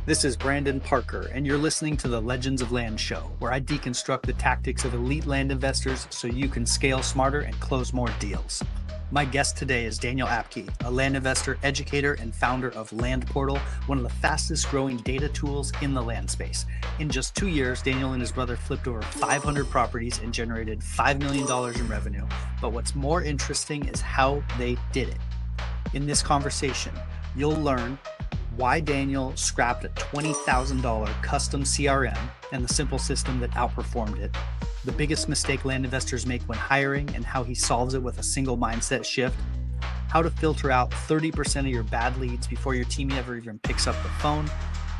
This is Brandon Parker, and you're listening to the Legends of Land show, where I deconstruct the tactics of elite land investors so you can scale smarter and close more deals. My guest today is Daniel Apke, a land investor, educator, and founder of Land Portal, one of the fastest growing data tools in the land space. In just 2 years, Daniel and his brother flipped over 500 properties and generated $5 million in revenue. But what's more interesting is how they did it. In this conversation, you'll learn why Daniel scrapped a $20,000 custom CRM and the simple system that outperformed it, the biggest mistake land investors make when hiring and how he solves it with a single mindset shift, how to filter out 30% of your bad leads before your team ever even picks up the phone,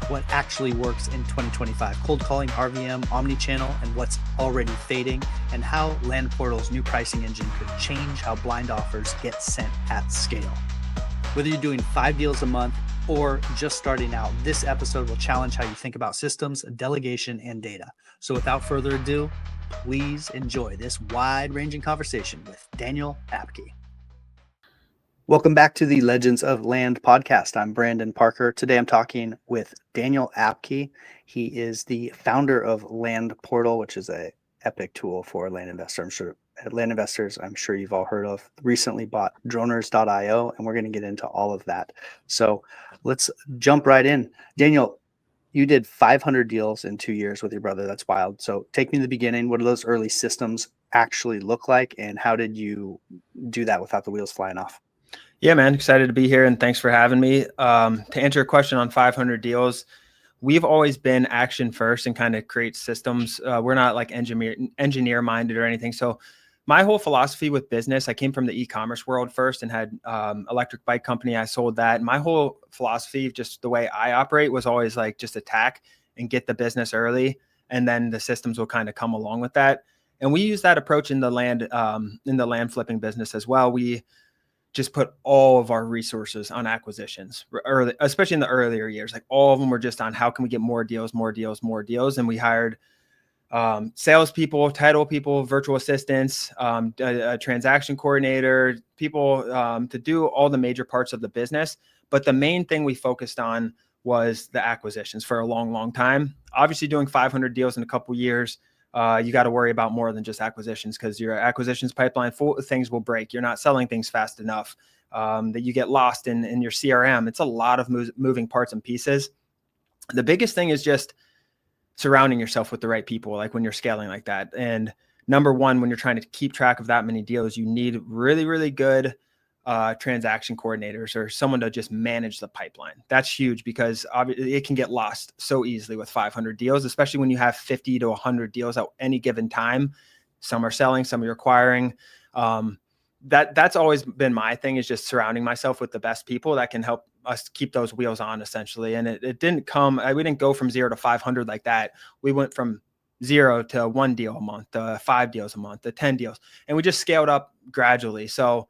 what actually works in 2025, cold calling, RVM, omnichannel, and what's already fading, and how Land Portal's new pricing engine could change how blind offers get sent at scale. Whether you're doing 5 deals a month or just starting out, this episode will challenge how you think about systems, delegation, and data. So without further ado, please enjoy this wide-ranging conversation with Daniel Apke. Welcome back to the Legends of Land podcast. I'm Brandon Parker. Today I'm talking with Daniel Apke. He is the founder of Land Portal, which is an epic tool for land investors. I'm sure you've all heard of. Recently bought droners.io, and we're going to get into all of that. So let's jump right in. Daniel, you did 500 deals in 2 years with your brother. That's wild. So take me to the beginning. What do those early systems actually look like, and how did you do that without the wheels flying off? Yeah, man, excited to be here, and thanks for having me. To answer your question on 500 deals, we've always been action first and kind of create systems. We're not like engineer minded or anything. So my whole philosophy with business, I came from the e-commerce world first and had electric bike company. I sold that. And my whole philosophy, just the way I operate, was always like just attack and get the business early, and then the systems will kind of come along with that. And we use that approach in the land flipping business as well. We just put all of our resources on acquisitions early, especially in the earlier years. Like all of them were just on how can we get more deals. And we hired salespeople, title people, virtual assistants, a transaction coordinator, people to do all the major parts of the business. But the main thing we focused on was the acquisitions for a long, long time. Obviously doing 500 deals in a couple of years, you got to worry about more than just acquisitions, because your acquisitions pipeline full of things will break. You're not selling things fast enough, that you get lost in your CRM. It's a lot of moving parts and pieces. The biggest thing is just surrounding yourself with the right people, like when you're scaling like that. And number one, when you're trying to keep track of that many deals, you need really, really good transaction coordinators or someone to just manage the pipeline. That's huge, because obviously it can get lost so easily with 500 deals, especially when you have 50 to 100 deals at any given time. Some are selling, some are acquiring. That's always been my thing, is just surrounding myself with the best people that can help us keep those wheels on, essentially. And it didn't we didn't go from 0 to 500 like that. We went from 0 to 1 deal a month, to 5 deals a month, to 10 deals. And we just scaled up gradually. So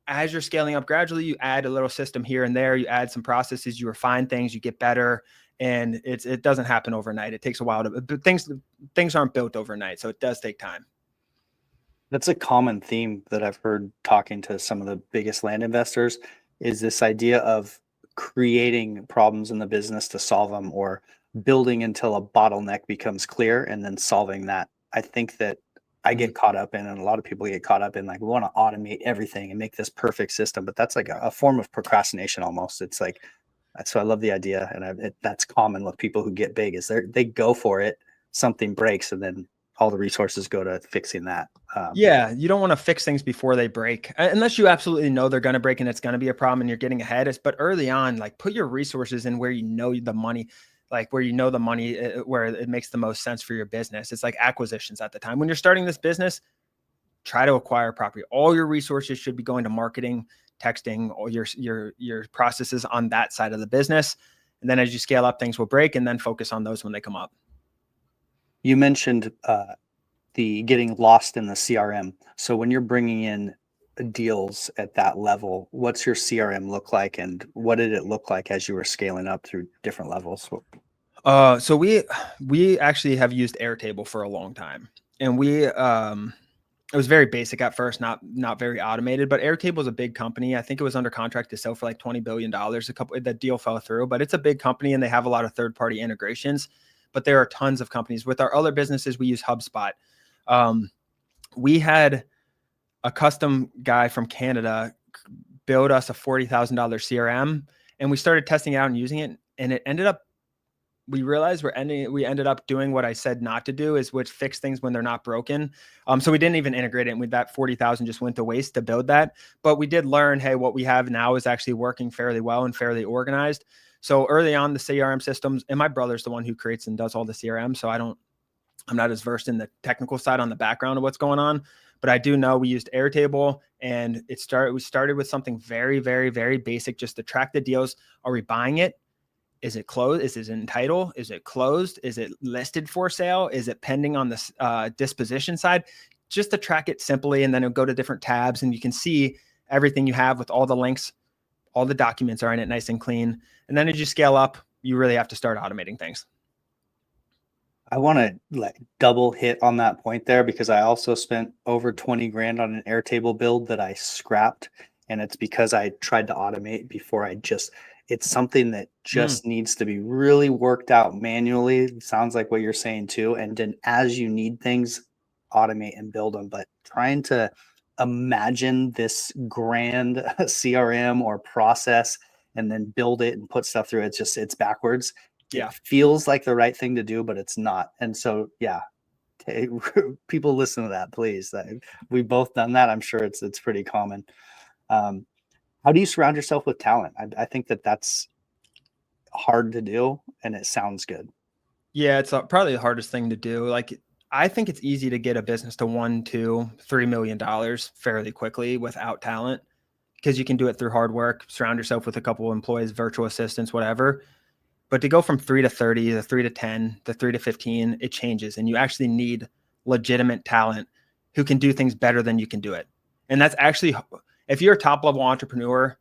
as you're scaling up gradually, you add a little system here and there, you add some processes, you refine things, you get better. And it doesn't happen overnight. It takes a while but things aren't built overnight. So it does take time. That's a common theme that I've heard talking to some of the biggest land investors, is this idea of creating problems in the business to solve them, or building until a bottleneck becomes clear and then solving that. I think that I get caught up in, and a lot of people get caught up in, like, we want to automate everything and make this perfect system, but that's like a form of procrastination almost. It's like, so I love the idea. And that's common with people who get big, is they go for it, something breaks, and then all the resources go to fixing that. Yeah, you don't want to fix things before they break, unless you absolutely know they're going to break and it's going to be a problem and you're getting ahead. But early on, like, put your resources in where you know the money, where it makes the most sense for your business. It's like acquisitions at the time. When you're starting this business, try to acquire property. All your resources should be going to marketing, texting, all your processes on that side of the business. And then as you scale up, things will break, and then focus on those when they come up. You mentioned the getting lost in the CRM. So when you're bringing in deals at that level, what's your CRM look like, and what did it look like as you were scaling up through different levels? So we actually have used Airtable for a long time, and It was very basic at first, not very automated, but Airtable is a big company. I think it was under contract to sell for like $20 billion. That deal fell through, but it's a big company and they have a lot of third-party integrations, but there are tons of companies. With our other businesses, we use HubSpot. We had a custom guy from Canada build us a $40,000 CRM, and we started testing it out and using it, and it ended up, we realized we ended up doing what I said not to do, is which fix things when they're not broken. So we didn't even integrate it, and with that 40,000 just went to waste to build that. But we did learn, hey, what we have now is actually working fairly well and fairly organized. So early on, the CRM systems, and my brother's the one who creates and does all the CRM, so I'm not as versed in the technical side on the background of what's going on, but I do know we used Airtable, and we started with something very, very, very basic, just to track the deals. Are we buying it? Is it closed? Is it in title? Is it closed? Is it listed for sale? Is it pending on the disposition side? Just to track it simply, and then it'll go to different tabs, and you can see everything you have with all the links, all the documents are in it nice and clean. And then as you scale up, you really have to start automating things. I want to double hit on that point there, because I also spent over 20 grand on an Airtable build that I scrapped. And it's because I tried to automate before it's something that just needs to be really worked out manually. It sounds like what you're saying too. And then as you need things, automate and build them. But trying to imagine this grand CRM or process and then build it and put stuff through it's backwards. Yeah. It feels like the right thing to do, but it's not. And so, yeah, people listen to that, please. We've both done that. I'm sure it's pretty common. How do you surround yourself with talent? I think that's hard to do, and it sounds good. Yeah, it's probably the hardest thing to do. Like, I think it's easy to get a business to $1, $2, $3 million fairly quickly without talent, because you can do it through hard work, surround yourself with a couple of employees, virtual assistants, whatever. But to go from 3 to 30, to 3 to 10, to 3 to 15, it changes. And you actually need legitimate talent who can do things better than you can do it. And that's actually, if you're a top level entrepreneur,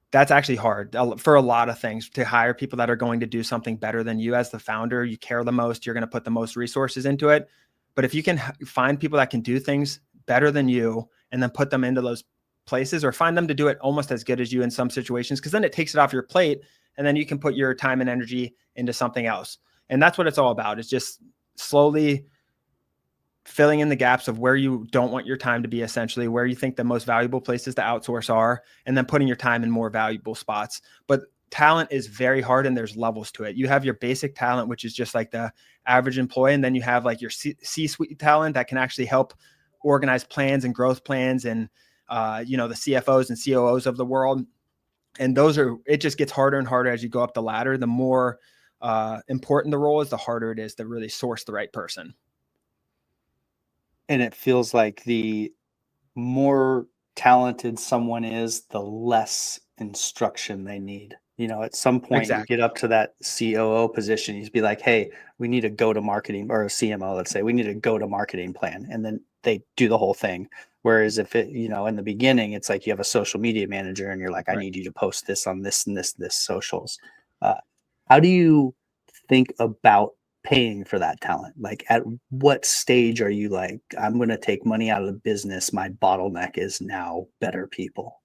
that's actually hard for a lot of things, to hire people that are going to do something better than you. As the founder, you care the most, you're going to put the most resources into it. But if you can find people that can do things better than you and then put them into those places, or find them to do it almost as good as you in some situations, because then it takes it off your plate, and then you can put your time and energy into something else. And that's what it's all about. It's just slowly filling in the gaps of where you don't want your time to be, essentially where you think the most valuable places to outsource are, and then putting your time in more valuable spots. But talent is very hard, and there's levels to it. You have your basic talent, which is just like the average employee. And then you have like your C-suite talent that can actually help organize plans and growth plans, and the CFOs and COOs of the world. And it just gets harder and harder as you go up the ladder. The more important the role is, the harder it is to really source the right person. And it feels like the more talented someone is, the less instruction they need. At some point, Exactly. You get up to that COO position, you'd be like, hey, we need a go-to-marketing, or a CMO, let's say, we need a go-to-marketing plan. And then they do the whole thing. Whereas if in the beginning, it's like you have a social media manager and you're like, I need you to post this on this and this socials. How do you think about paying for that talent? Like, at what stage are you like, I'm going to take money out of the business, my bottleneck is now better people?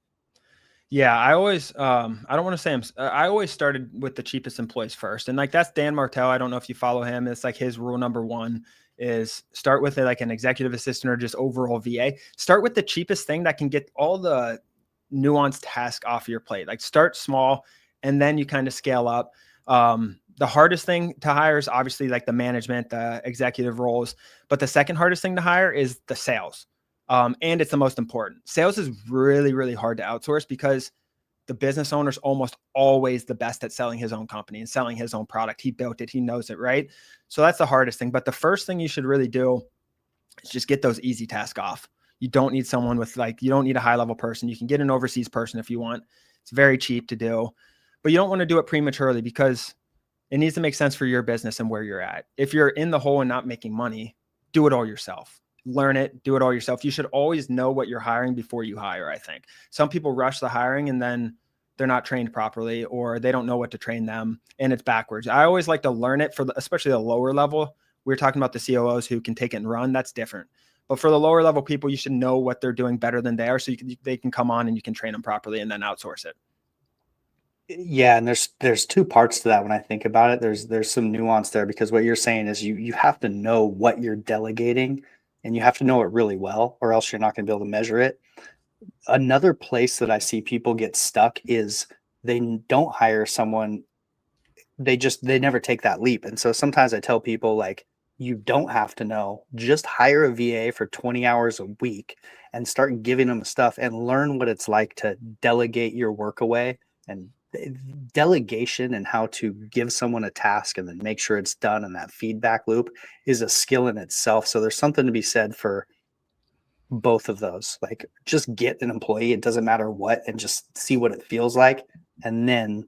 Yeah, I always, I don't want to say I always started with the cheapest employees first. And like, that's Dan Martell. I don't know if you follow him. It's like his rule number one is start with like an executive assistant or just overall VA. Start with the cheapest thing that can get all the nuanced task off your plate. Like, start small, and then you kind of scale up. The hardest thing to hire is obviously like the management, the executive roles. But the second hardest thing to hire is the sales. And it's the most important. Sales is really, really hard to outsource, because the business owner is almost always the best at selling his own company and selling his own product. He built it. He knows it, right? So that's the hardest thing. But the first thing you should really do is just get those easy tasks off. You don't need someone you don't need a high level person. You can get an overseas person if you want. It's very cheap to do, but you don't want to do it prematurely, because it needs to make sense for your business and where you're at. If you're in the hole and not making money, do it all yourself. Learn it, do it all yourself. You should always know what you're hiring before you hire, I think. Some people rush the hiring and then they're not trained properly, or they don't know what to train them, and it's backwards. I always like to learn it especially the lower level. We're talking about the COOs who can take it and run. That's different. But for the lower level people, you should know what they're doing better than they are, so they can come on and you can train them properly and then outsource it. Yeah, and there's two parts to that when I think about it. There's some nuance there because what you're saying is you have to know what you're delegating and you have to know it really well, or else you're not going to be able to measure it. Another place that I see people get stuck is they don't hire someone, they never take that leap. And so sometimes I tell people like you don't have to know, just hire a VA for 20 hours a week and start giving them stuff and learn what it's like to delegate your work away. And delegation and how to give someone a task and then make sure it's done, and that feedback loop is a skill in itself. So there's something to be said for both of those. Like just get an employee, it doesn't matter what, and just see what it feels like, and then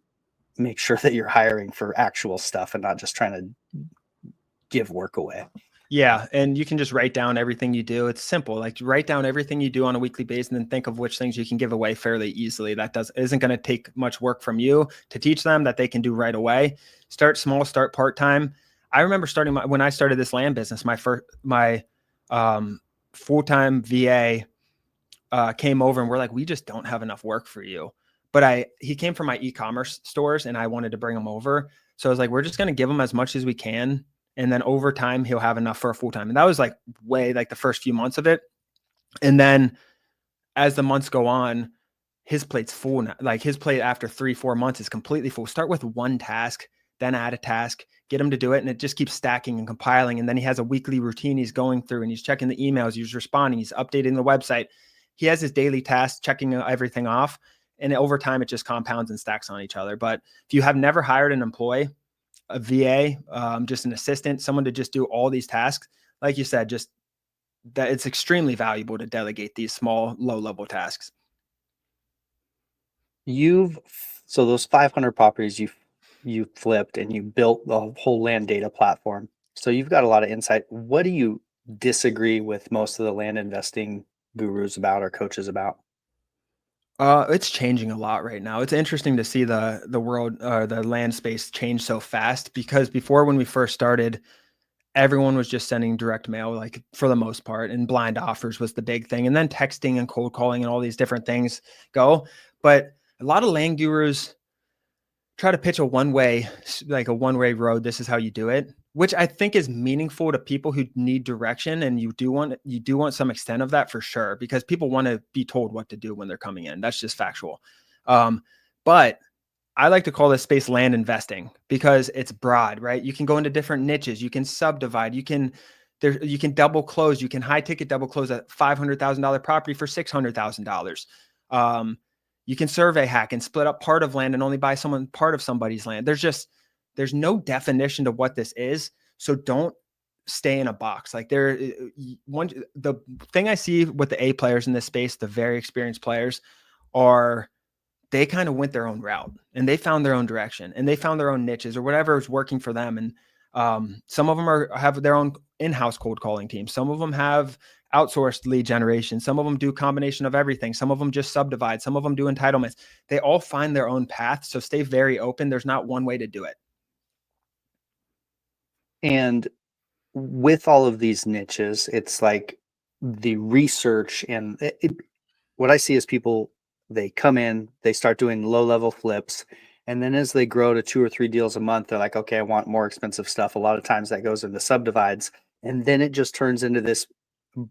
make sure that you're hiring for actual stuff and not just trying to give work away. Yeah, and you can just write down everything you do. It's simple. Like write down everything you do on a weekly basis and then think of which things you can give away fairly easily. That isn't going to take much work from you to teach them that they can do right away. Start small, start part-time. I remember when I started this land business, my full-time VA came over and we're like, we just don't have enough work for you. But he came from my e-commerce stores and I wanted to bring him over. So I was like, we're just going to give him as much as we can. And then over time, he'll have enough for a full time. And that was like the first few months of it. And then as the months go on, his plate's full now. Like his plate after 3-4 months is completely full. Start with one task, then add a task, get him to do it. And it just keeps stacking and compiling. And then he has a weekly routine he's going through and he's checking the emails, he's responding, he's updating the website. He has his daily tasks, checking everything off. And over time, it just compounds and stacks on each other. But if you have never hired an employee, a VA, just an assistant, someone to just do all these tasks, like you said, just that it's extremely valuable to delegate these small, low-level tasks. So those 500 properties you flipped and you built the whole land data platform. So you've got a lot of insight. What do you disagree with most of the land investing gurus about or coaches about? It's changing a lot right now. It's interesting to see the world, the land space change so fast, because before, when we first started, everyone was just sending direct mail, like for the most part, and blind offers was the big thing. And then texting and cold calling and all these different things go. But a lot of land gurus try to pitch a one-way road. This is how you do it, which I think is meaningful to people who need direction. And you do want some extent of that for sure, because people want to be told what to do when they're coming in. That's just factual. But I like to call this space land investing because it's broad, right? You can go into different niches. You can subdivide. You can double close. You can high ticket double close a $500,000 property for $600,000. You can survey hack and split up part of land and only buy part of somebody's land. There's no definition to what this is. So don't stay in a box. Like the thing I see with the A players in this space, the very experienced players, are they kind of went their own route and they found their own direction and they found their own niches or whatever is working for them. And some of them have their own in-house cold calling team. Some of them have outsourced lead generation. Some of them do a combination of everything. Some of them just subdivide. Some of them do entitlements. They all find their own path. So stay very open. There's not one way to do it. And with all of these niches, it's like the research and what I see is people, they come in, they start doing low level flips. And then as they grow to 2 or 3 deals a month, they're like, okay, I want more expensive stuff. A lot of times that goes into subdivides. And then it just turns into this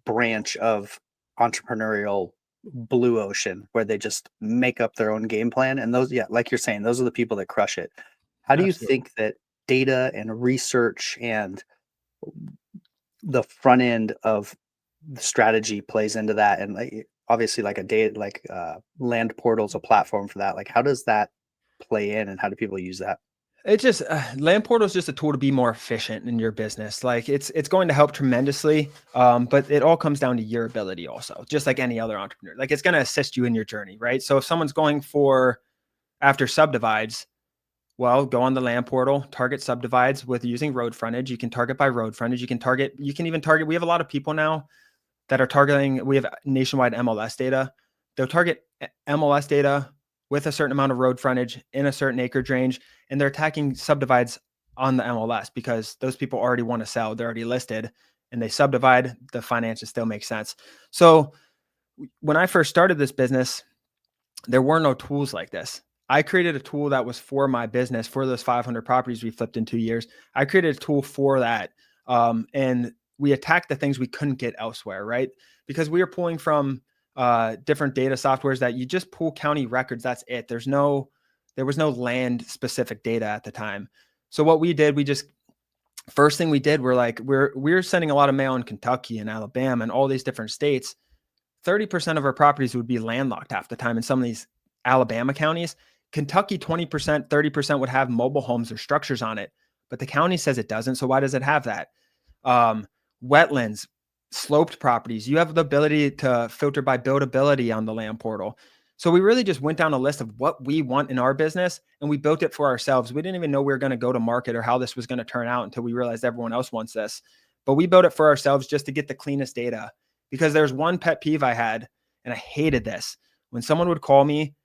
branch of entrepreneurial blue ocean where they just make up their own game plan. And those, yeah, like you're saying, those are the people that crush it. How do you Absolutely. think that data and research and the front end of the strategy plays into that? And like, obviously like a data, like land portal's a platform for that. Like how does that play in and how do people use that? It just land portal is just a tool to be more efficient in your business. Like it's going to help tremendously, but it all comes down to your ability also, just like any other entrepreneur. Like it's going to assist you in your journey, right? So if someone's going after subdivides, well, go on the land portal, target subdivides with using road frontage. You can target by road frontage. You can even target. We have a lot of people now that are targeting. We have nationwide MLS data. They'll target MLS data with a certain amount of road frontage in a certain acreage range, and they're attacking subdivides on the MLS because those people already want to sell. They're already listed, and they subdivide, the finances still make sense. So when I first started this business, there were no tools like this. I created a tool that was for my business, for those 500 properties we flipped in 2 years. I created a tool for that. And we attacked the things we couldn't get elsewhere, right? Because we were pulling from different data softwares that you just pull county records. That's it. There was no land specific data at the time. So what we did, first thing we did, we're sending a lot of mail in Kentucky and Alabama and all these different states. 30% of our properties would be landlocked half the time in some of these Alabama counties. Kentucky, 20%, 30% would have mobile homes or structures on it, but the county says it doesn't. So why does it have that? Wetlands, sloped properties, you have the ability to filter by buildability on the land portal. So we really just went down a list of what we want in our business, and we built it for ourselves. We didn't even know we were going to go to market or how this was going to turn out until we realized everyone else wants this. But we built it for ourselves just to get the cleanest data. Because there's one pet peeve I had, and I hated this. When someone would call me,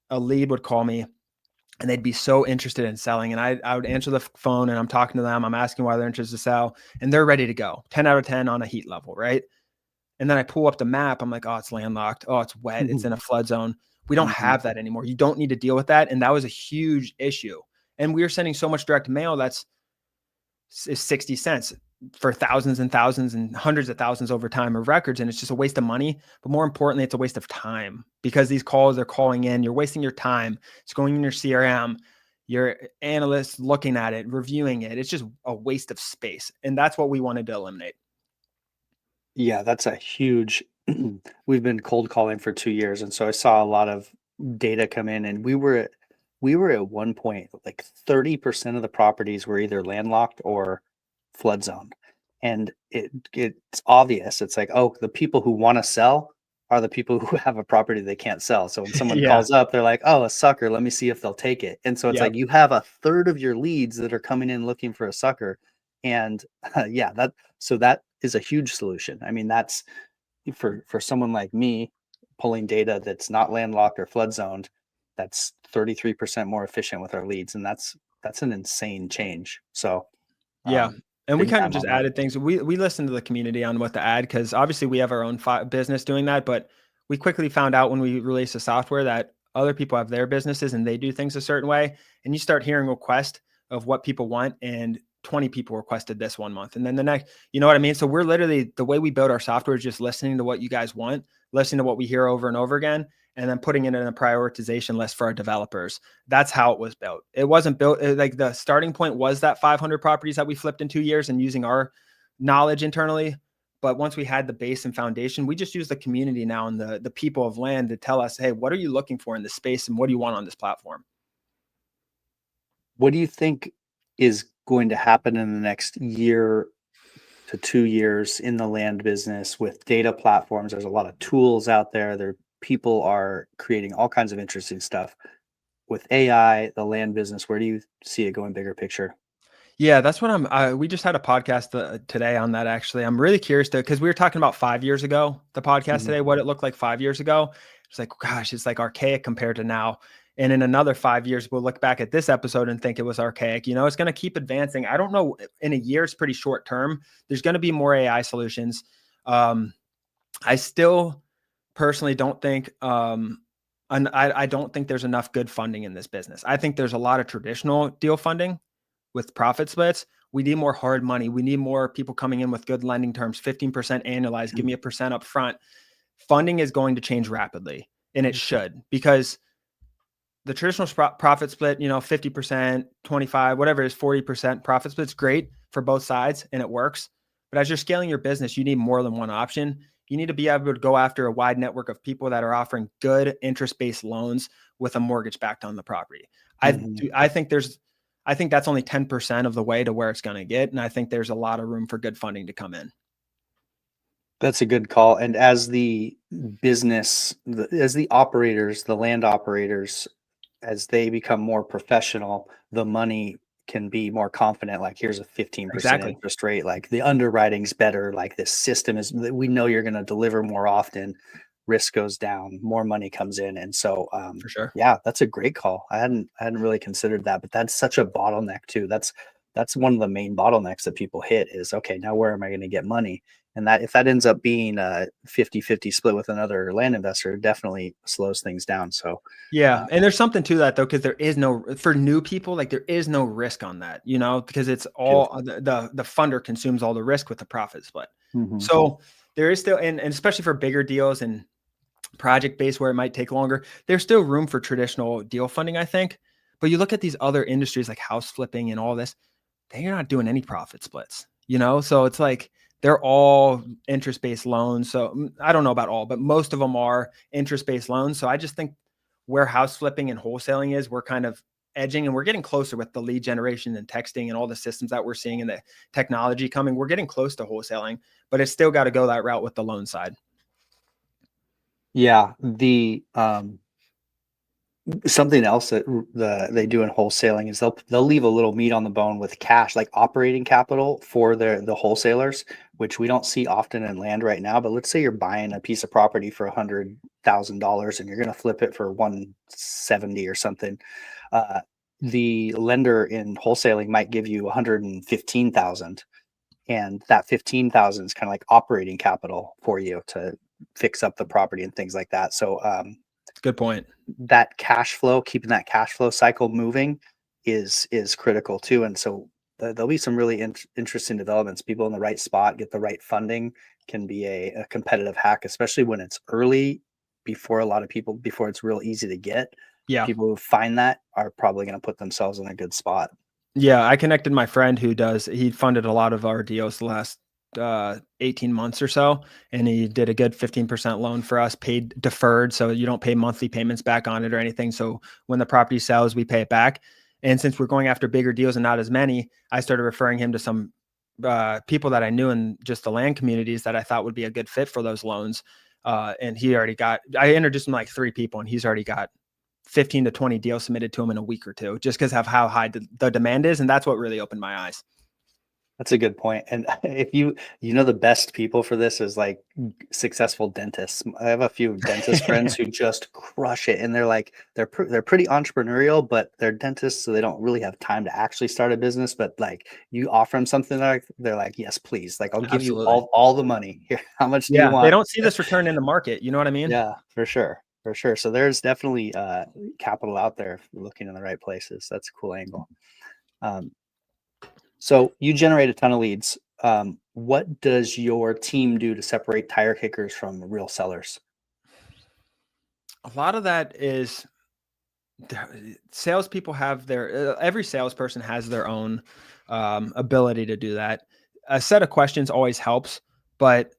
a lead would call me, and they'd be so interested in selling. And I would answer the phone, and I'm talking to them. I'm asking why they're interested to sell, and they're ready to go. 10 out of 10 on a heat level, right? And then I pull up the map. I'm like, oh, it's landlocked. Oh, it's wet. It's in a flood zone. We don't have that anymore. You don't need to deal with that. And that was a huge issue. And we were sending so much direct mail is 60 cents for thousands and thousands and hundreds of thousands over time of records. And it's just a waste of money. But more importantly, it's a waste of time, because these calls are calling in. You're wasting your time. It's going in your CRM. Your analysts looking at it, reviewing it. It's just a waste of space. And that's what we wanted to eliminate. Yeah, that's a huge. We've been cold calling for 2 years, and so I saw a lot of data come in, and we were at one point like 30% of the properties were either landlocked or flood zone, and it's obvious. It's like, oh, the people who want to sell are the people who have a property they can't sell. So when someone Yeah. calls up, they're like, oh, a sucker. Let me see if they'll take it. And so it's Yep. like you have a third of your leads that are coming in looking for a sucker, and yeah, that is a huge solution. I mean, that's for someone like me pulling data that's not landlocked or flood zoned, that's 33% more efficient with our leads, and that's an insane change. So, Yeah. And we big kind of time just on that. added things. We listened to the community on what to add, because obviously we have our own business doing that. But we quickly found out when we released the software that other people have their businesses and they do things a certain way. And you start hearing requests of what people want, and 20 people requested this one month. And then the next, you know what I mean? So we're literally, the way we build our software is just listening to what you guys want, listening to what we hear over and over again, and then putting it in a prioritization list for our developers. That's how it was built. It wasn't built like the starting point was that 500 properties that we flipped in 2 years and using our knowledge internally. But once we had the base and foundation, we just use the community now and the people of land to tell us, hey, what are you looking for in this space and what do you want on this platform? What do you think is going to happen in the next year to 2 years in the land business with data platforms? There's a lot of tools out there. People are creating all kinds of interesting stuff. With AI, the land business, where do you see it going bigger picture? Yeah, that's what we just had a podcast today on that. Actually, I'm really curious because we were talking about 5 years ago, the podcast Mhm. today, what it looked like 5 years ago. It's like, gosh, it's like archaic compared to now. And in another 5 years, we'll look back at this episode and think it was archaic. You know, it's going to keep advancing. I don't know. In a year, it's pretty short term. There's going to be more AI solutions. Um, I still personally don't think, and I don't think there's enough good funding in this business. I think there's a lot of traditional deal funding with profit splits. We need more hard money. We need more people coming in with good lending terms, 15% annualized, give me a percent up front. Funding is going to change rapidly, and it should, because the traditional profit split, 50%, 25, whatever it is, 40% profit split's great for both sides and it works. But as you're scaling your business, you need more than one option. You need to be able to go after a wide network of people that are offering good interest-based loans with a mortgage backed on the property. Mhm. I think that's only 10% of the way to where it's going to get. And I think there's a lot of room for good funding to come in. That's a good call. And as the as the operators, the land operators, as they become more professional, the money can be more confident. Like, here's a 15% Exactly. interest rate. Like, the underwriting's better. Like, this system is, we know you're going to deliver more often. Risk goes down, more money comes in. And so, For sure. yeah, that's a great call. I hadn't really considered that, but that's such a bottleneck too. That's one of the main bottlenecks that people hit is, okay, now where am I going to get money? And that if that ends up being a 50-50 split with another land investor, it definitely slows things down. So Yeah. And there's something to that though, because there is no, for new people, like there is no risk on that, because it's all beautiful. the funder consumes all the risk with the profit split. Hmm. So there is still, and especially for bigger deals and project based where it might take longer, there's still room for traditional deal funding, I think. But you look at these other industries like house flipping and all this, they're not doing any profit splits, So it's like they're all interest based loans. So I don't know about all, but most of them are interest based loans. So I just think where house flipping and wholesaling is, we're kind of edging and we're getting closer with the lead generation and texting and all the systems that we're seeing and the technology coming. We're getting close to wholesaling, but it's still got to go that route with the loan side. Yeah, something else that they do in wholesaling is they'll leave a little meat on the bone with cash, like operating capital for the wholesalers, which we don't see often in land right now. But let's say you're buying a piece of property for $100,000 and you're going to flip it for 170 or something. The lender in wholesaling might give you 115,000, and that 15,000 is kind of like operating capital for you to fix up the property and things like that. So Good point. that cash flow, keeping that cash flow cycle moving is critical too. And so there'll be some really interesting developments. People in the right spot, get the right funding, can be a competitive hack, especially when it's early, before a lot of people, before it's real easy to get. Yeah. People who find that are probably going to put themselves in a good spot. Yeah. I connected my friend he funded a lot of our deals the last 18 months or so. And he did a good 15% loan for us, paid deferred. So you don't pay monthly payments back on it or anything. So when the property sells, we pay it back. And since we're going after bigger deals and not as many, I started referring him to some people that I knew in just the land communities that I thought would be a good fit for those loans. And I introduced him like 3 people and he's already got 15 to 20 deals submitted to him in a week or two, just because of how high the demand is. And that's what really opened my eyes. That's a good point. And if the best people for this is like successful dentists. I have a few dentist friends who just crush it, and they're pretty entrepreneurial, but they're dentists, so they don't really have time to actually start a business. But like you offer them something, like they're like, yes, please. Like I'll give you Absolutely. all the money here. How much do you Yeah. They want? don't see this return in the market. You know what I mean? Yeah, for sure. For sure. So there's definitely capital out there if you're looking in the right places. That's a cool angle. Um, So you generate a ton of leads. What does your team do to separate tire kickers from real sellers? A lot of that is salespeople have every salesperson has their own ability to do that. A set of questions always helps, but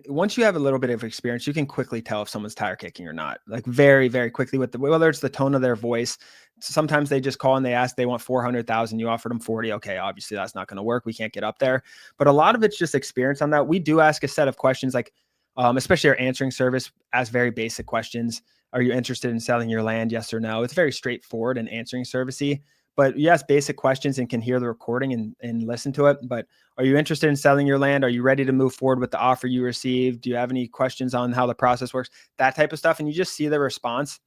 once you have a little bit of experience, you can quickly tell if someone's tire kicking or not, like very, very quickly whether it's the tone of their voice. Sometimes they just call and they ask, they want 400,000, you offered them 40. Okay. Obviously that's not going to work. We can't get up there, but a lot of it's just experience on that. We do ask a set of questions, like, especially our answering service, asks very basic questions. Are you interested in selling your land? Yes or no. It's very straightforward and answering servicey, but yes, basic questions and can hear the recording and listen to it. But are you interested in selling your land? Are you ready to move forward with the offer you received? Do you have any questions on how the process works? That type of stuff. And you just see the response.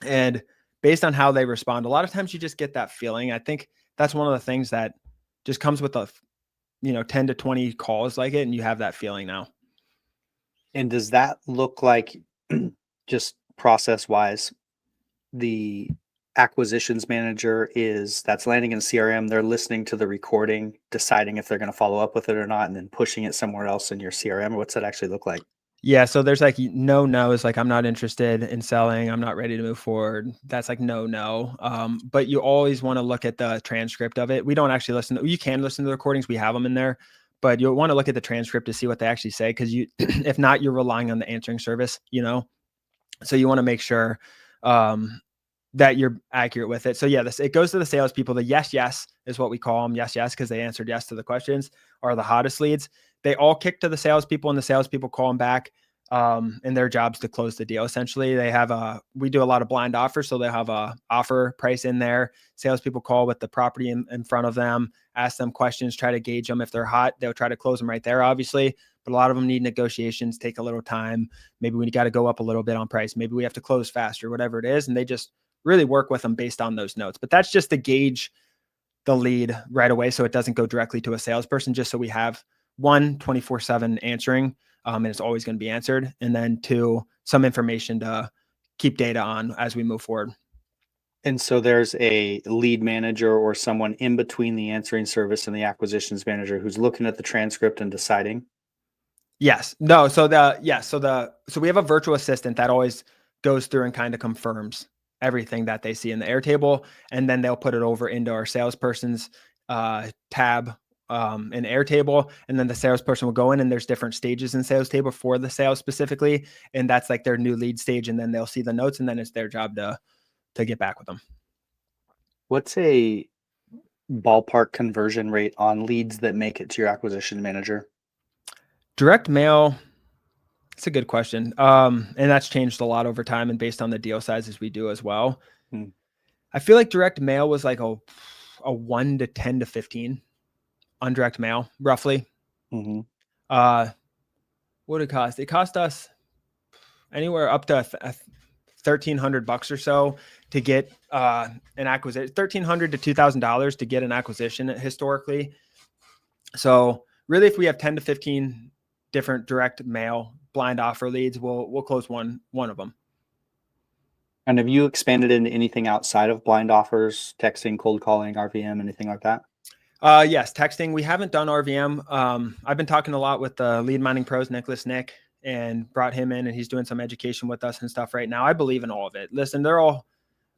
And based on how they respond, a lot of times you just get that feeling. I think that's one of the things that just comes with 10 to 20 calls like it. And you have that feeling now. And does that look like, just process wise, the acquisitions manager that's landing in CRM, they're listening to the recording, deciding if they're going to follow up with it or not, and then pushing it somewhere else in your CRM? Or what's that actually look like? Yeah. So there's like no, it's like, I'm not interested in selling. I'm not ready to move forward. That's like no. But you always want to look at the transcript of it. We don't actually you can listen to the recordings. We have them in there, but you'll want to look at the transcript to see what they actually say. Cause if not, you're relying on the answering service, so you want to make sure, that you're accurate with it. So yeah, it goes to the salespeople. The yes is what we call them. Yes, because they answered yes to the questions, are the hottest leads. They all kick to the salespeople, and the salespeople call them back. And their job's to close the deal. Essentially, we do a lot of blind offers, so they have a offer price in there. Salespeople call with the property in front of them, ask them questions, try to gauge them. If they're hot, they'll try to close them right there, obviously. But a lot of them need negotiations, take a little time. Maybe we got to go up a little bit on price. Maybe we have to close faster, whatever it is. And they just really work with them based on those notes. But that's just to gauge the lead right away, so it doesn't go directly to a salesperson, just so we have one 24/7 answering, and it's always going to be answered. And then two, some information to keep data on as we move forward. And so there's a lead manager or someone in between the answering service and the acquisitions manager who's looking at the transcript and deciding. Yes. No. So we have a virtual assistant that always goes through and kind of confirms everything that they see in the Airtable, and then they'll put it over into our salesperson's tab in Airtable, and then the salesperson will go in, and there's different stages in sales table for the sales specifically, and that's like their new lead stage, and then they'll see the notes, and then it's their job to get back with them. What's a ballpark conversion rate on leads that make it to your acquisition manager? Direct mail. It's a good question. And that's changed a lot over time and based on the deal sizes we do as well. I feel like direct mail was like a 1 to 10 to 15 on direct mail, roughly. Mm-hmm. What did it cost? It cost us anywhere up to $1,300 or so to get an acquisition, $1,300 to $2,000 to get an acquisition historically. So really, if we have 10 to 15 different direct mail blind offer leads, we'll close one of them. And have you expanded into anything outside of blind offers, texting, cold calling, RVM, anything like that? Yes, texting. We haven't done RVM. I've been talking a lot with the lead mining pros, Nick, and brought him in, and he's doing some education with us and stuff right now. I believe in all of it. Listen, they're all,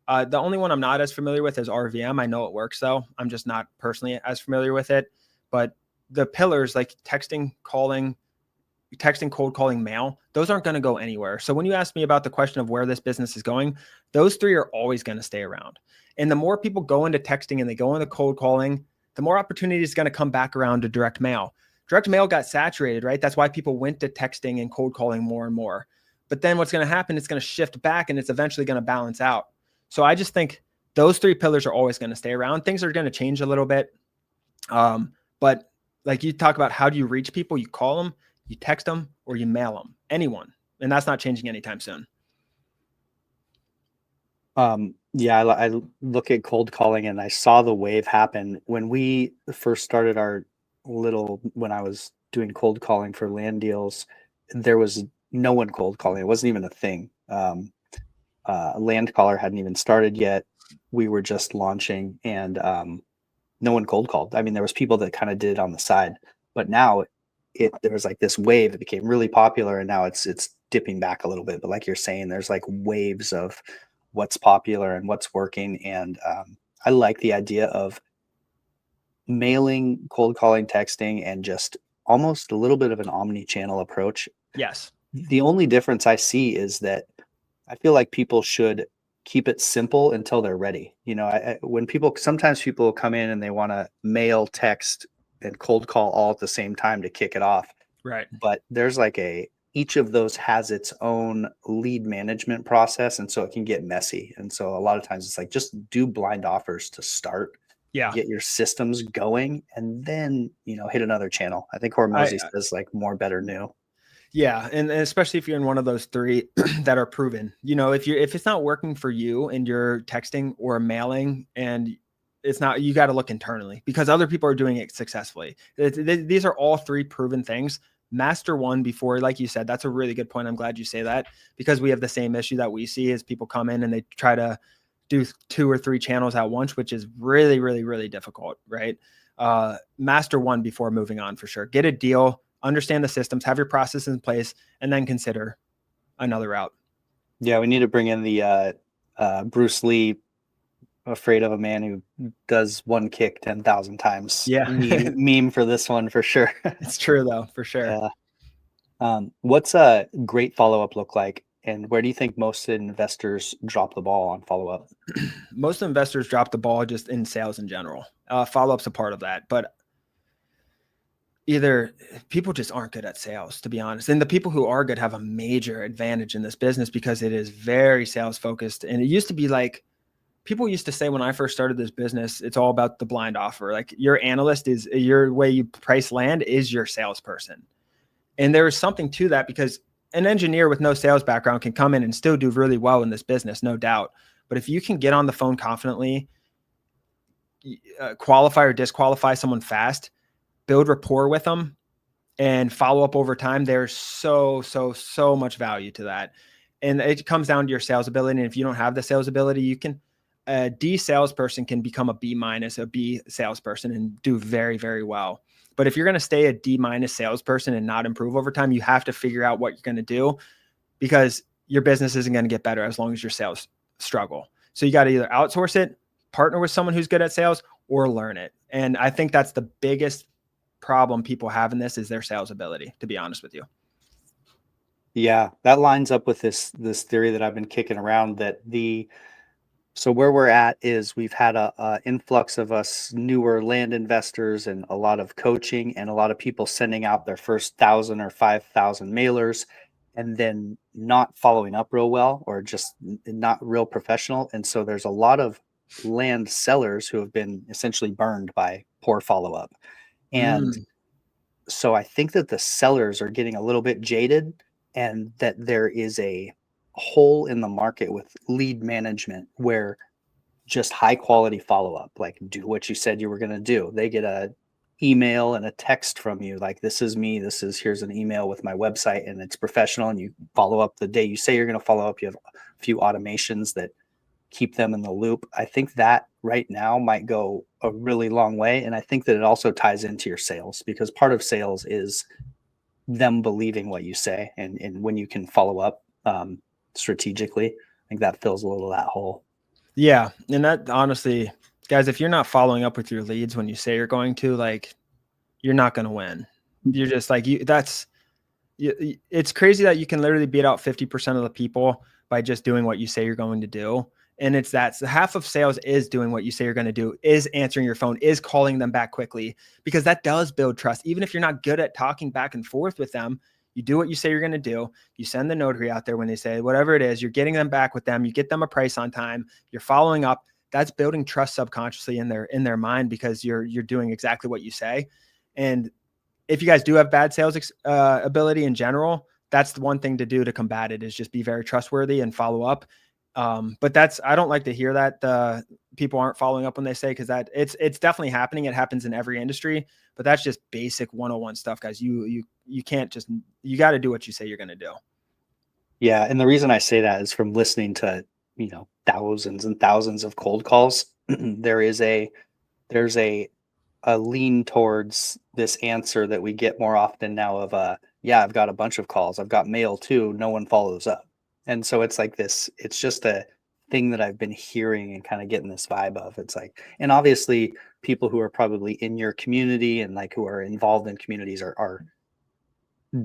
the only one I'm not as familiar with is RVM. I know it works though. I'm just not personally as familiar with it, but the pillars like texting, cold calling, mail, those aren't going to go anywhere. So when you ask me about the question of where this business is going, those three are always going to stay around. And the more people go into texting and they go into cold calling, the more opportunity is going to come back around to direct mail. Direct mail got saturated, right? That's why people went to texting and cold calling more and more. But then what's going to happen, it's going to shift back and it's eventually going to balance out. So I just think those three pillars are always going to stay around. Things are going to change a little bit. But like you talk about, how do you reach people? You call them, you text them, or you mail them, anyone. And that's not changing anytime soon. Yeah, I look at cold calling and I saw the wave happen when we first started when I was doing cold calling for land deals. There was no one cold calling. It wasn't even a thing. Land caller hadn't even started yet. We were just launching, and no one cold called. I mean, there was people that kind of did it on the side, but now there was like this wave. It became really popular, and now it's dipping back a little bit. But like you're saying, there's like waves of what's popular and what's working. And I like the idea of mailing, cold calling, texting, and just almost a little bit of an omni-channel approach. Yes. The only difference I see is that I feel like people should keep it simple until they're ready. You know, sometimes people come in and they want to mail, text, and cold call all at the same time to kick it off. Right. But there's like each of those has its own lead management process, and so it can get messy. And so a lot of times it's like, just do blind offers to start, get your systems going, and then, hit another channel. I think Hormozy says like more, better, new. Yeah. And especially if you're in one of those three that are proven, if it's not working for you and you're texting or mailing and it's not, you got to look internally because other people are doing it successfully. These are all three proven things. Master one before, like you said, that's a really good point. I'm glad you say that because we have the same issue that we see as people come in and they try to do 2 or 3 channels at once, which is really, really, really difficult, right? Master one before moving on for sure. Get a deal, understand the systems, have your processes in place, and then consider another route. Yeah, we need to bring in the Bruce Lee, afraid of a man who does one kick 10,000 times. Yeah. meme for this one for sure. It's true though, for sure. Yeah. What's a great follow-up look like? And where do you think most investors drop the ball on follow-up? Most investors drop the ball just in sales in general. Follow-up's a part of that, but either people just aren't good at sales, to be honest. And the people who are good have a major advantage in this business because it is very sales focused. And it used to be like, people used to say when I first started this business, it's all about the blind offer. Like your analyst is your way you price land is your salesperson. And there is something to that because an engineer with no sales background can come in and still do really well in this business, no doubt. But if you can get on the phone confidently, qualify or disqualify someone fast, build rapport with them, and follow up over time, there's so much value to that. And it comes down to your sales ability. And if you don't have the sales ability, you can, a D salesperson can become a B minus, a B salesperson, and do very, very well. But if you're going to stay a D minus salesperson and not improve over time, you have to figure out what you're going to do, because your business isn't going to get better as long as your sales struggle. So you got to either outsource it, partner with someone who's good at sales, or learn it. And I think that's the biggest problem people have in this, is their sales ability, to be honest with you. Yeah, that lines up with this theory that I've been kicking around, that so where we're at is we've had a influx of us newer land investors, and a lot of coaching, and a lot of people sending out their first 1,000 or 5,000 mailers, and then not following up real well, or just not real professional. And so there's a lot of land sellers who have been essentially burned by poor follow-up. And so I think that the sellers are getting a little bit jaded, and that there is a hole in the market with lead management, where just high quality follow-up, like do what you said you were going to do. They get a email and a text from you, like, this is me, here's an email with my website, and it's professional, and you follow up the day you say you're going to follow up. You have a few automations that keep them in the loop. I think that right now might go a really long way. And I think that it also ties into your sales, because part of sales is them believing what you say. And when you can follow up strategically, I think that fills a little of that hole. Yeah. And that, honestly, guys, if you're not following up with your leads when you say you're going to, like, you're not going to win. You're just like, it's crazy that you can literally beat out 50% of the people by just doing what you say you're going to do. And it's that half of sales is doing what you say you're going to do, is answering your phone, is calling them back quickly, because that does build trust. Even if you're not good at talking back and forth with them, you do what you say you're going to do. You send the notary out there when they say whatever it is, you're getting them back with them. You get them a price on time. You're following up. That's building trust subconsciously in their mind, because you're doing exactly what you say. And if you guys do have bad sales ability in general, that's the one thing to do to combat it, is just be very trustworthy and follow up. But I don't like to hear that people aren't following up when they say, because that it's definitely happening. It happens in every industry, but that's just basic 101 stuff, guys. You can't just, you got to do what you say you're going to do. Yeah. And the reason I say that is from listening to, thousands and thousands of cold calls. There's a lean towards this answer that we get more often now of, yeah, I've got a bunch of calls. I've got mail too. No one follows up. And so it's like this, it's just a thing that I've been hearing and kind of getting this vibe of. It's like, and obviously people who are probably in your community and like who are involved in communities are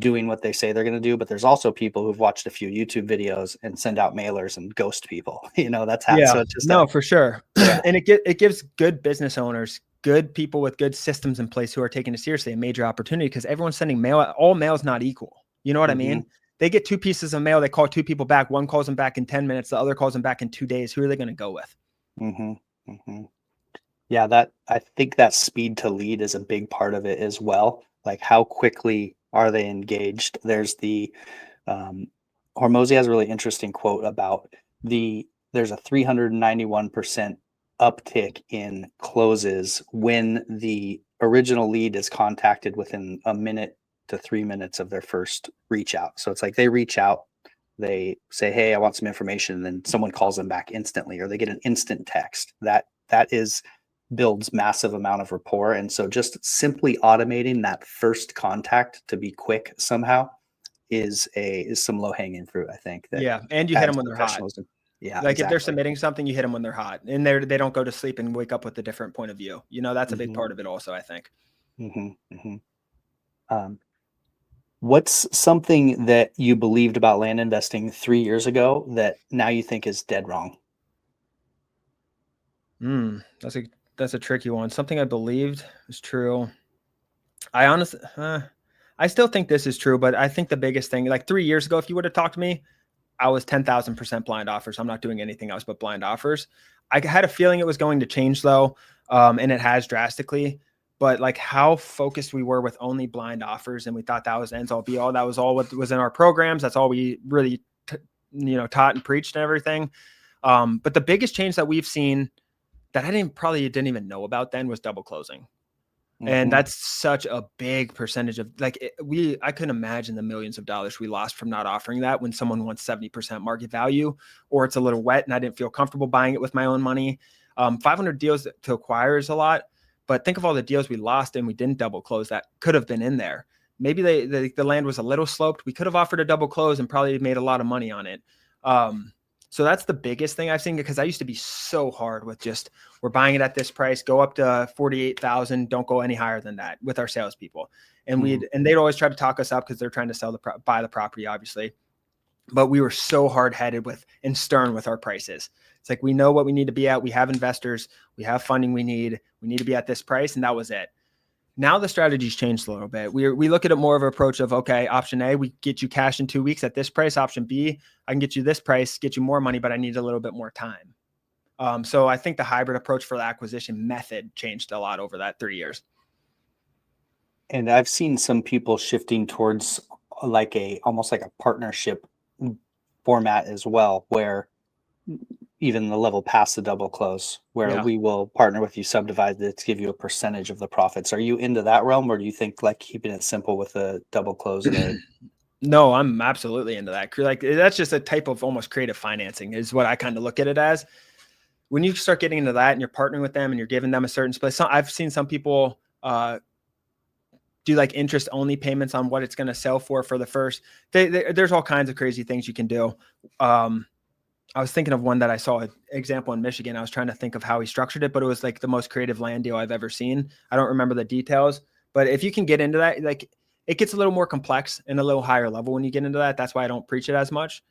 doing what they say they're going to do. But there's also people who've watched a few YouTube videos and send out mailers and ghost people. That's how. Yeah, So it's just no, for sure. Yeah. And it gives good business owners, good people with good systems in place who are taking it seriously, a major opportunity, because everyone's sending mail. All mail is not equal. You know what I mean? They get 2 pieces of mail. They call 2 people back. One calls them back in 10 minutes. The other calls them back in 2 days. Who are they going to go with? Yeah, I think that speed to lead is a big part of it as well. Like, how quickly are they engaged? There's Hormozy has a really interesting quote about there's a 391% uptick in closes when the original lead is contacted within a minute to 3 minutes of their first reach out. So it's like they reach out, they say, hey, I want some information, and then someone calls them back instantly, or they get an instant text. That builds massive amount of rapport. And so just simply automating that first contact to be quick somehow is some low hanging fruit, I think. Yeah, and you hit them when they're hot. Yeah, like if they're submitting something, you hit them when they're hot, and they don't go to sleep and wake up with a different point of view. That's a big part of it also, I think. What's something that you believed about land investing 3 years ago that now you think is dead wrong? That's a tricky one. Something I believed is true. I honestly, I still think this is true, but I think the biggest thing, like 3 years ago, if you would have talked to me, I was 10,000% blind offers. I'm not doing anything else but blind offers. I had a feeling it was going to change though. And it has drastically, but like how focused we were with only blind offers. And we thought that was ends all be all. That was all what was in our programs. That's all we really, taught and preached and everything. But the biggest change that we've seen that I didn't even know about then was double closing. And Mhm. that's such a big percentage of like I couldn't imagine the millions of dollars we lost from not offering that when someone wants 70% market value, or it's a little wet and I didn't feel comfortable buying it with my own money. 500 deals to acquire is a lot, but think of all the deals we lost and we didn't double close that could have been in there. Maybe the land was a little sloped. We could have offered a double close and probably made a lot of money on it. So that's the biggest thing I've seen, because I used to be so hard with just, we're buying it at this price, go up to 48,000, don't go any higher than that with our salespeople. And they'd always try to talk us up because they're trying to buy the property, obviously. But we were so hard headed and stern with our prices. It's like, we know what we need to be at. We have investors, we have funding we need to be at this price. And that was it. Now the strategy's changed a little bit. We look at it more of an approach of, okay, option A, we get you cash in 2 weeks at this price. Option B, I can get you this price, get you more money, but I need a little bit more time. So I think the hybrid approach for the acquisition method changed a lot over that 3 years. And I've seen some people shifting towards almost like a partnership format as well, where even the level past the double close, where we will partner with you, subdivide it to give you a percentage of the profits. Are you into that realm, or do you think like keeping it simple with a double close and a No, I'm absolutely into that. Like, that's just a type of almost creative financing is what I kind of look at it as. When you start getting into that and you're partnering with them and you're giving them a certain space, I've seen some people do like interest only payments on what it's going to sell for the first. There's all kinds of crazy things you can do. I was thinking of one that I saw an example in Michigan. I was trying to think of how he structured it, but it was like the most creative land deal I've ever seen. I don't remember the details, but if you can get into that, like, it gets a little more complex and a little higher level when you get into that. That's why I don't preach it as much.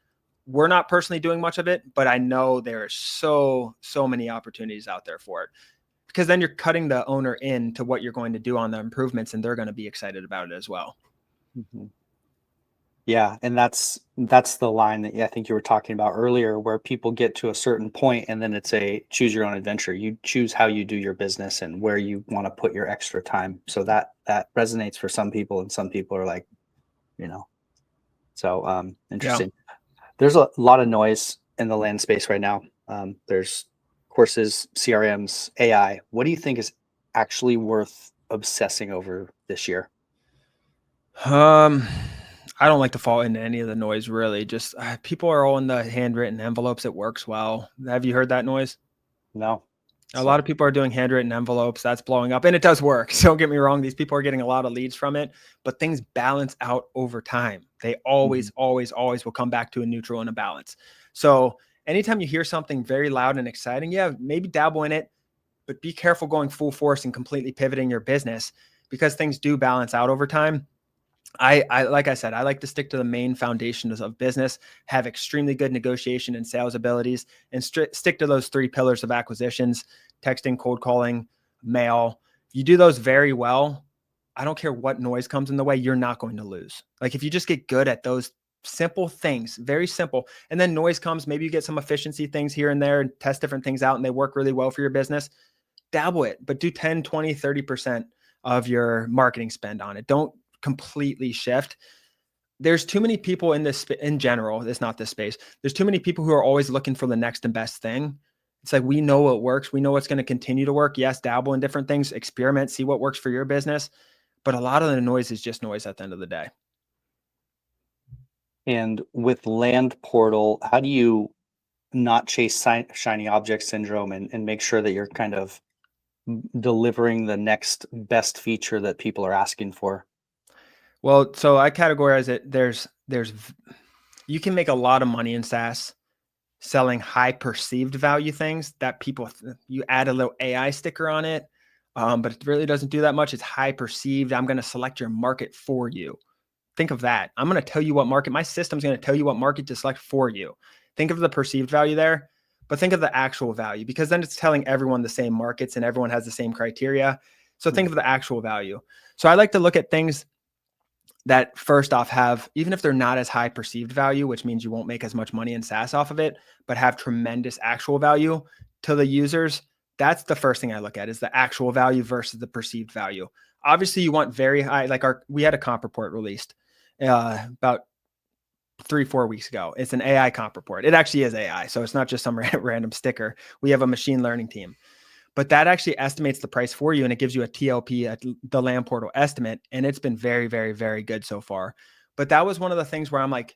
We're not personally doing much of it, but I know there are so many opportunities out there for it, because then you're cutting the owner into what you're going to do on the improvements, and they're going to be excited about it as well. Mhm. Yeah, and that's the line that I think you were talking about earlier, where people get to a certain point and then it's a choose your own adventure. You choose how you do your business and where you want to put your extra time. So that resonates for some people, and some people are like, you know. So interesting. There's a lot of noise in the land space right now. There's courses, CRMs, AI. What do you think is actually worth obsessing over this year? I don't like to fall into any of the noise, really. Just people are all in the handwritten envelopes. It works well. Have you heard that noise? No. A lot of people are doing handwritten envelopes. That's blowing up, and it does work. So don't get me wrong. These people are getting a lot of leads from it, but things balance out over time. They always, always, always will come back to a neutral and a balance. So anytime you hear something very loud and exciting, yeah, maybe dabble in it, but be careful going full force and completely pivoting your business, because things do balance out over time. I like I said, I like to stick to the main foundations of business, have extremely good negotiation and sales abilities, and stick to those 3 pillars of acquisitions: texting, cold calling, mail. If you do those very well, I don't care what noise comes in the way, you're not going to lose. Like, if you just get good at those simple things, very simple, and then noise comes, maybe you get some efficiency things here and there and test different things out and they work really well for your business, dabble it, but do 10, 20, 30% of your marketing spend on it. Don't completely shift. There's too many people in this in general. It's not this space. There's too many people who are always looking for the next and best thing. It's like, we know what works. We know what's going to continue to work. Yes, dabble in different things, experiment, see what works for your business. But a lot of the noise is just noise at the end of the day. And with Land Portal, how do you not chase shiny object syndrome and make sure that you're kind of delivering the next best feature that people are asking for? Well, so I categorize it. You can make a lot of money in SaaS selling high perceived value things that people, you add a little AI sticker on it, but it really doesn't do that much. It's high perceived. I'm going to select your market for you. Think of that. I'm going to tell you what market, my system's going to tell you what market to select for you. Think of the perceived value there, but think of the actual value, because then it's telling everyone the same markets and everyone has the same criteria. So think of the actual value. So I like to look at things that first off have, even if they're not as high perceived value, which means you won't make as much money in SaaS off of it, but have tremendous actual value to the users. That's the first thing I look at, is the actual value versus the perceived value. Obviously you want very high, like we had a comp report released about 3-4 weeks ago. It's an AI comp report. It actually is AI. So it's not just some random sticker. We have a machine learning team. but that actually estimates the price for you, and it gives you a TLP at the land portal estimate. And it's been very, very, very good so far. But that was one of the things where I'm like,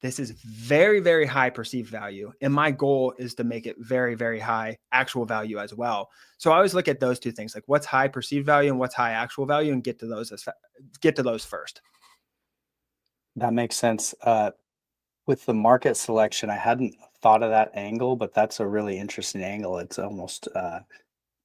this is very, very high perceived value. And my goal is to make it very, very high actual value as well. So I always look at those two things, like what's high perceived value and what's high actual value, and get to those first. That makes sense. With the market selection, I hadn't thought of that angle, but that's a really interesting angle. It's almost,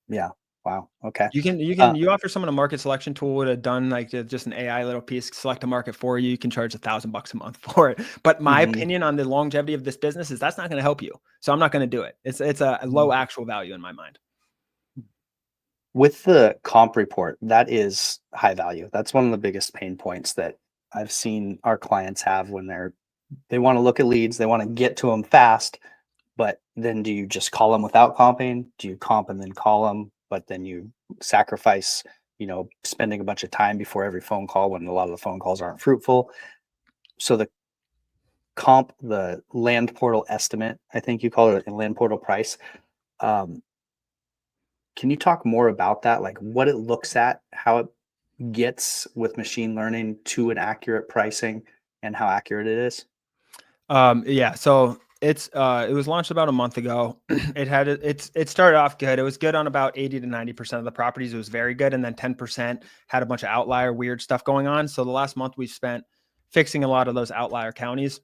yeah. Wow. Okay. You offer someone a market selection tool would have done like just an AI little piece, select a market for you. You can charge $1,000 a month for it. But my opinion on the longevity of this business is that's not going to help you. So I'm not going to do it. It's a low actual value in my mind. With the comp report, that is high value. That's one of the biggest pain points that I've seen our clients have when they want to look at leads, they want to get to them fast, but then do you just call them without comping? Do you comp and then call them, but then you sacrifice, spending a bunch of time before every phone call when a lot of the phone calls aren't fruitful? So the the land portal estimate, I think you call it a land portal price. Can you talk more about that? Like what it looks at, how it gets with machine learning to an accurate pricing and how accurate it is? Yeah. So it was launched about a month ago. It started off good. It was good on about 80 to 90% of the properties. It was very good. And then 10% had a bunch of outlier weird stuff going on. So the last month we've spent fixing a lot of those outlier counties.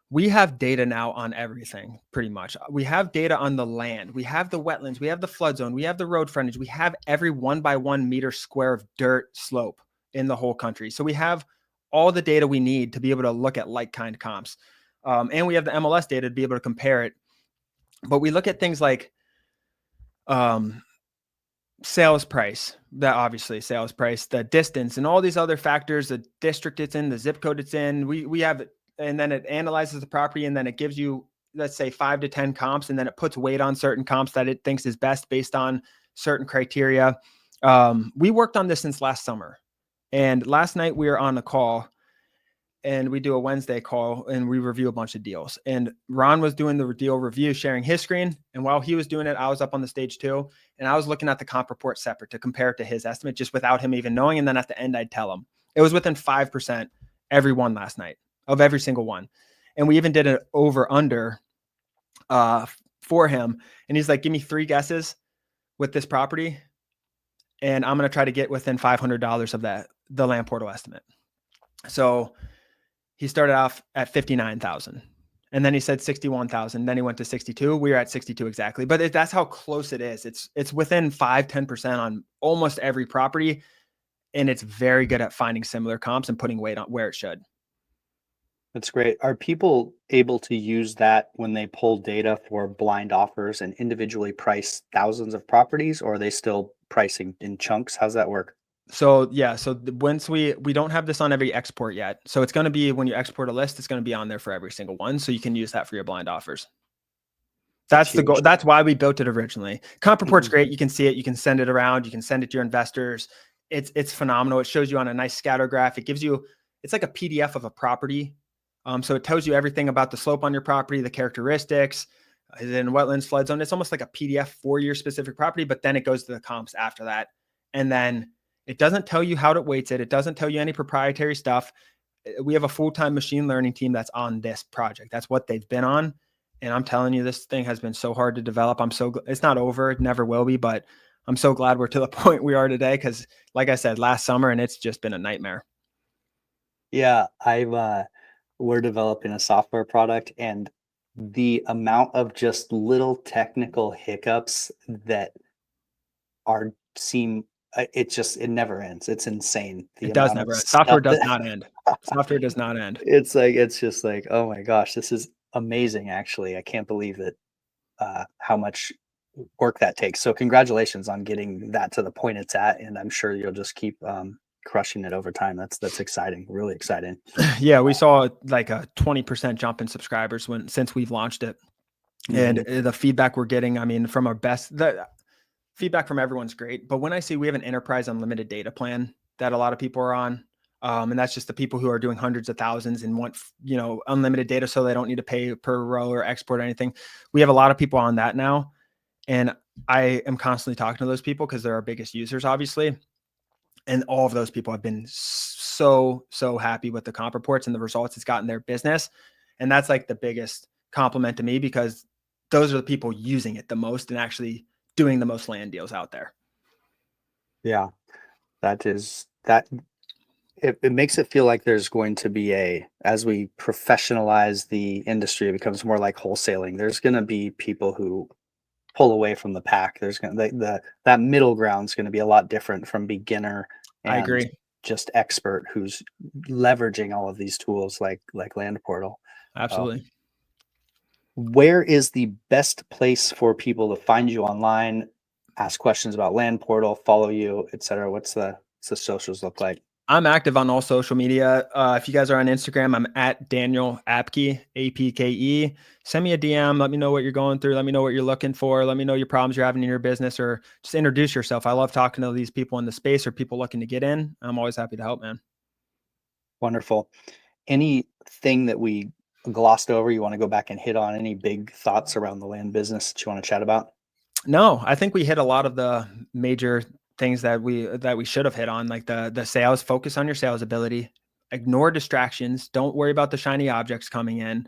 We have data now on everything pretty much. We have data on the land. We have the wetlands. We have the flood zone. We have the road frontage. We have every 1 by 1 meter square of dirt slope in the whole country. So we have all the data we need to be able to look at like kind comps. And we have the MLS data to be able to compare it. But we look at things like sales price, sales price, the distance, and all these other factors, the district it's in, the zip code it's in. We have it, and then it analyzes the property, and then it gives you, let's say, 5 to 10 comps, and then it puts weight on certain comps that it thinks is best based on certain criteria. We worked on this since last summer, and last night we were on a call, and we do a Wednesday call and we review a bunch of deals. And Ron was doing the deal review, sharing his screen. And while he was doing it, I was up on the stage too. And I was looking at the comp report separate to compare it to his estimate, just without him even knowing. And then at the end, I'd tell him it was within 5% every one last night of every single one. And we even did an over under for him. And he's like, give me 3 guesses with this property, and I'm going to try to get within $500 of the land portal estimate. So he started off at 59,000, and then he said 61,000. Then he went to 62. We were at 62 exactly, but that's how close it is. It's within 5-10% on almost every property, and it's very good at finding similar comps and putting weight on where it should. That's great. Are people able to use that when they pull data for blind offers and individually price thousands of properties, or are they still pricing in chunks? How's that work? So yeah, once we don't have this on every export yet. So it's going to be when you export a list, it's going to be on there for every single one. So you can use that for your blind offers. That's the goal. That's why we built it originally. Comp report's great. You can see it. You can send it around. You can send it to your investors. It's phenomenal. It shows you on a nice scatter graph. It gives you, it's like a PDF of a property. So it tells you everything about the slope on your property, the characteristics, is it in wetlands, flood zone. It's almost like a PDF for your specific property, but then it goes to the comps after that. And then it doesn't tell you how it weights it. It doesn't tell you any proprietary stuff. We have a full-time machine learning team that's on this project. That's what they've been on. And I'm telling you, this thing has been so hard to develop. It's not over. It never will be, but I'm so glad we're to the point we are today. Cause like I said, last summer, and it's just been a nightmare. Yeah. We're developing a software product, and the amount of just little technical hiccups that it never ends. It's insane. It does never end. Software does not end. Software does not end. It's just like, oh my gosh, this is amazing. Actually, I can't believe that how much work that takes. So congratulations on getting that to the point it's at, and I'm sure you'll just keep crushing it over time. That's exciting, really exciting. Yeah, we saw like a 20% jump in subscribers since we've launched it. And the feedback we're getting, I mean, from the feedback from everyone's great. But when I see we have an enterprise unlimited data plan that a lot of people are on, and that's just the people who are doing hundreds of thousands and want, unlimited data so they don't need to pay per row or export or anything. We have a lot of people on that now. And I am constantly talking to those people because they're our biggest users, obviously. And all of those people have been so happy with the comp reports and the results it's gotten their business. And that's like the biggest compliment to me, because those are the people using it the most and actually doing the most land deals out there. Yeah, it makes it feel like there's going to be as we professionalize the industry, it becomes more like wholesaling. There's going to be people who pull away from the pack. There's going to that middle ground is going to be a lot different from beginner I and agree. just expert who's leveraging all of these tools like Land Portal. Absolutely. Where is the best place for people to find you online, ask questions about Land Portal, follow you, etc.? What's the socials look like? I'm active on all social media. If you guys are on Instagram, I'm at Daniel Apke, APKE. Send me a DM. Let me know what you're going through. Let me know what you're looking for. Let me know your problems you're having in your business, or just introduce yourself. I love talking to these people in the space or people looking to get in. I'm always happy to help, man. Wonderful. Anything that we glossed over you want to go back and hit on? Any big thoughts around the land business that you want to chat about? No, I think we hit a lot of the major things that we should have hit on, like the sales. Focus on your sales ability. Ignore distractions. Don't worry about the shiny objects coming in.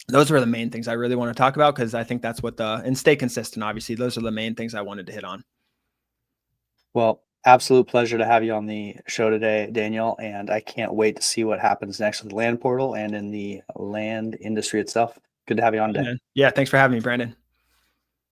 Those were the main things I really want to talk about, because I think that's and stay consistent. Obviously, those are the main things I wanted to hit on. Well, absolute pleasure to have you on the show today, Daniel. And I can't wait to see what happens next with the Land Portal and in the land industry itself. Good to have you on today. Yeah, thanks for having me, Brandon.